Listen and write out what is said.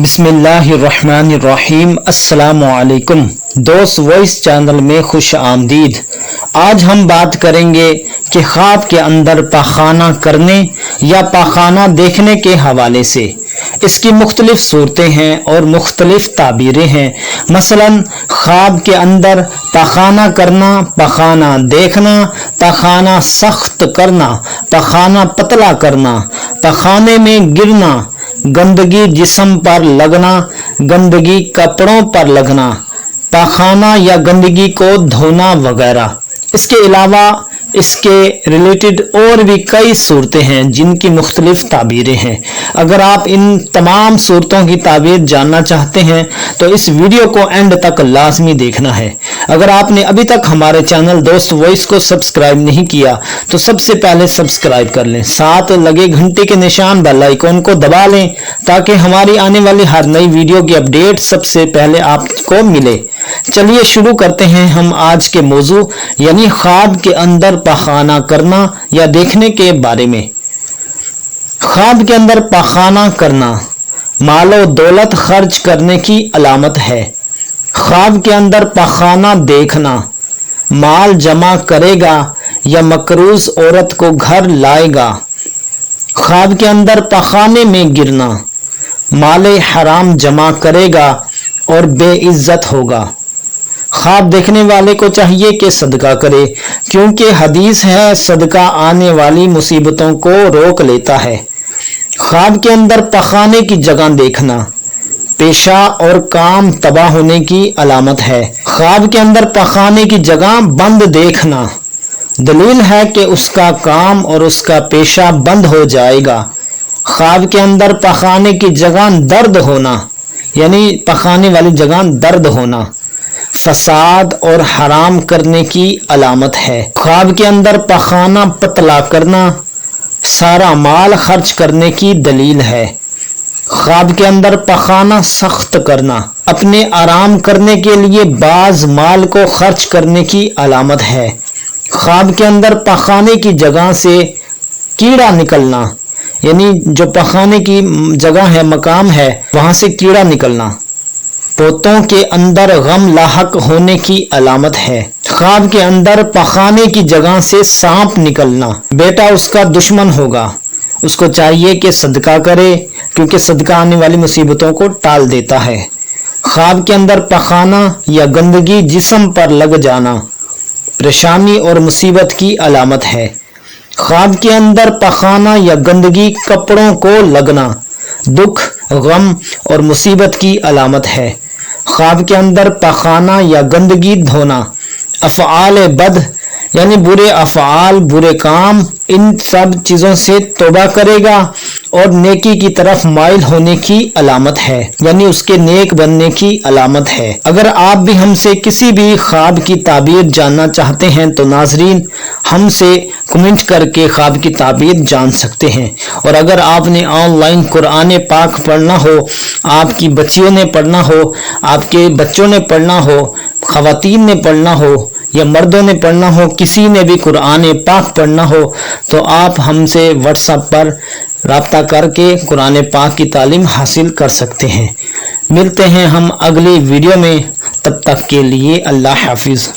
بسم اللہ الرحمن الرحیم۔ السلام علیکم دوست، وائس چینل میں خوش آمدید۔ آج ہم بات کریں گے کہ خواب کے اندر پاخانہ کرنے یا پاخانہ دیکھنے کے حوالے سے۔ اس کی مختلف صورتیں ہیں اور مختلف تعبیریں ہیں۔ مثلا خواب کے اندر پاخانہ کرنا، پاخانہ دیکھنا، پاخانہ سخت کرنا، پاخانہ پتلا کرنا، پاخانے میں گرنا، گندگی جسم پر لگنا، گندگی کپڑوں پر لگنا، پاخانہ یا گندگی کو دھونا وغیرہ۔ اس کے علاوہ اس کے ریلیٹڈ اور بھی کئی صورتیں ہیں جن کی مختلف تعبیریں ہیں۔ اگر آپ ان تمام صورتوں کی تعبیر جاننا چاہتے ہیں تو اس ویڈیو کو اینڈ تک لازمی دیکھنا ہے۔ اگر آپ نے ابھی تک ہمارے چینل دوست وائس کو سبسکرائب نہیں کیا تو سب سے پہلے سبسکرائب کر لیں، ساتھ لگے گھنٹی کے نشان بیل آئیکن کو دبا لیں تاکہ ہماری آنے والی ہر نئی ویڈیو کی اپڈیٹ سب سے پہلے آپ کو ملے۔ چلیے شروع کرتے ہیں ہم آج کے موضوع یعنی خواب کے اندر پاخانہ کرنا یا دیکھنے کے بارے میں۔ خواب کے اندر پاخانہ کرنا مال و دولت خرچ کرنے کی علامت ہے۔ خواب کے اندر پاخانہ دیکھنا مال جمع کرے گا یا مقروض عورت کو گھر لائے گا۔ خواب کے اندر پاخانے میں گرنا مال حرام جمع کرے گا اور بے عزت ہوگا۔ خواب دیکھنے والے کو چاہیے کہ صدقہ کرے کیونکہ حدیث ہے صدقہ آنے والی مصیبتوں کو روک لیتا ہے۔ خواب کے اندر پاخانے کی جگہ دیکھنا پیشہ اور کام تباہ ہونے کی علامت ہے۔ خواب کے اندر پاخانے کی جگہ بند دیکھنا دلیل ہے کہ اس کا کام اور اس کا پیشہ بند ہو جائے گا۔ خواب کے اندر پاخانے کی جگہ درد ہونا یعنی پاخانے والی جگہ درد ہونا فساد اور حرام کرنے کی علامت ہے۔ خواب کے اندر پاخانہ پتلا کرنا سارا مال خرچ کرنے کی دلیل ہے۔ خواب کے اندر پاخانہ سخت کرنا اپنے آرام کرنے کے لیے بعض مال کو خرچ کرنے کی علامت ہے۔ خواب کے اندر پاخانے کی جگہ سے کیڑا نکلنا یعنی جو پاخانے کی جگہ ہے، مقام ہے، وہاں سے کیڑا نکلنا پوتوں کے اندر غم لاحق ہونے کی علامت ہے۔ خواب کے اندر پاخانے کی جگہ سے سانپ نکلنا بیٹا اس کا دشمن ہوگا، اس کو چاہیے کہ صدقہ کرے کیونکہ صدقہ آنے والی مصیبتوں کو ٹال دیتا ہے۔ خواب کے اندر پاخانہ یا گندگی جسم پر لگ جانا پریشانی اور مصیبت کی علامت ہے۔ خواب کے اندر پاخانہ یا گندگی کپڑوں کو لگنا دکھ، غم اور مصیبت کی علامت ہے۔ خواب کے اندر پاخانہ یا گندگی دھونا افعال بد یعنی برے افعال، برے کام، ان سب چیزوں سے توبہ کرے گا اور نیکی کی طرف مائل ہونے کی علامت ہے یعنی اس کے نیک بننے کی علامت ہے۔ اگر آپ بھی ہم سے کسی بھی خواب کی تعبیر جاننا چاہتے ہیں تو ناظرین ہم سے کمنٹ کر کے خواب کی تعبیر جان سکتے ہیں۔ اور اگر آپ نے آن لائن قرآن پاک پڑھنا ہو، آپ کی بچیوں نے پڑھنا ہو، آپ کے بچوں نے پڑھنا ہو، خواتین نے پڑھنا ہو یا مردوں نے پڑھنا ہو، کسی نے بھی قرآن پاک پڑھنا ہو تو آپ ہم سے واٹس ایپ پر رابطہ کر کے قرآن پاک کی تعلیم حاصل کر سکتے ہیں۔ ملتے ہیں ہم اگلی ویڈیو میں، تب تک کے لیے اللہ حافظ۔